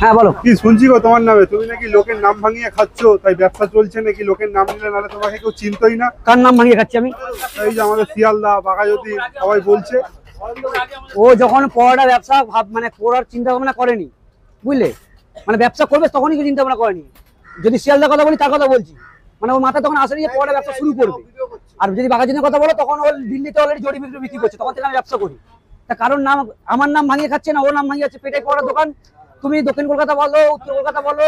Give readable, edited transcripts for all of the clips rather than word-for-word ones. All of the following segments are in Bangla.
হ্যাঁ বলো। কি শুনছি গো তোমার নামে, তুমি নাকি লোকের নাম ভাঙিয়ে খাচ্ছ, তাই ব্যবসা চলছে নাকি? লোকের নাম নিলে নাহলে তোমাকে কেউ চিনতই না। কার নাম ভাঙিয়ে খাচ্ছি আমি? এই যে আমাদের শিয়ালদা বাঘাযতীন সবাই বলছে। ও যখন পড়াটা ব্যবসা মানে পড়ার চিন্তা ভাবনা করেনি, বুঝলে, মানে ব্যবসা করবে তখনই কেউ চিন্তা ভাবনা করেনি। যদি শিয়ালদার কথা বলি তার কথা বলছি, মানে ও মাথা তখন আসেনি যে পড়াটা ব্যবসা শুরু করবে। আর যদি বাঘাযতীনের কথা বলো তখন ও দিল্লিতে অলরেডি জড়ি বিক্রি করছে, তখন থেকে আমি ব্যবসা করি। তা কারণ নাম, আমার নাম ভাঙিয়ে খাচ্ছে না, ওর নাম ভাঙিয়ে যাচ্ছে। পেটে পড়ার দোকান তুমি দক্ষিণ কলকাতা বলো, উত্তর কলকাতা বলো,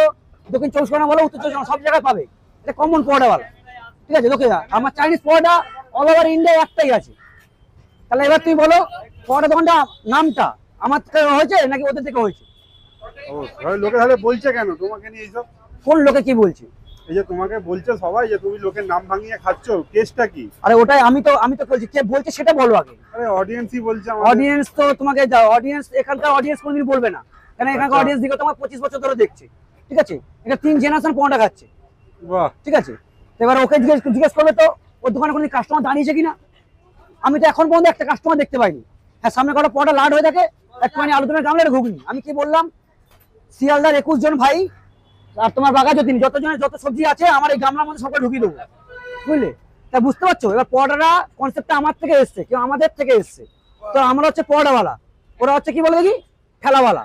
দক্ষিণ চব্বিশ পরগনা বলো, উত্তর চব্বিশ পরগনা, সব জায়গায় পাবে। এটা কমন পড়াওয়ালা, ঠিক আছে? লোকে আমার চাইনিজ পড়াটা অল ওভার ইন্ডিয়া একটাই আছে। তাহলে এবার তুমি বলো, পড়া দোকানটা নামটা আমার থেকে হয়েছে নাকি ওদের থেকে হয়েছে? লোকে তাহলে বলছে কেন তোমাকে নিয়ে এইসব? কোন লোকে কি বলছে? এই যে তোমাকে বলছে সবাই যে তুমি লোকের নাম ভাঙিয়ে খাচ্ছ, কেসটা কি? আরে ওটাই আমি তো বলছি, কে বলছে সেটা বলো আগে। আরে অডিয়েন্সই বলছে আমাদের। অডিয়েন্স তো তোমাকে, অডিয়েন্স এখানকার অডিয়েন্স কোনদিন বলবে না, কারণ এখানকার অডিয়েন্স দিকে তোমার 25 বছর ধরে দেখছে, ঠিক আছে? এটা 3 জেনারেশন পড়াটা খাচ্ছে, বাহ। ঠিক আছে? এবার ওকে জিজ্ঞেস করবে তো ওর দোকানে কোনো কাস্টমার দাঁড়িয়েছে কিনা। আমি তো এখন পর্যন্ত একটা কাস্টমার দেখতে পাইনি। হ্যাঁ, সামনে কটা পড়া লাড হয়ে থাকে, একটুখানি আলুদমের গামলার ঘুগনি। আমি কি বললাম, শিয়ালদার 21 জন ভাই আর তোমার বাঘাযতীন যত সবজি আছে আমার এই গামলার মধ্যে সবটা ঢুকিয়ে দেবো, বুঝলে? তা বুঝতে পারছো? এবার পড়াটা কনসেপ্টটা আমার থেকে এসছে, কেউ আমাদের থেকে এসছে। তো আমরা হচ্ছে পড়াওয়ালা, ওরা হচ্ছে কি বলে দেখি, খেলাওয়ালা।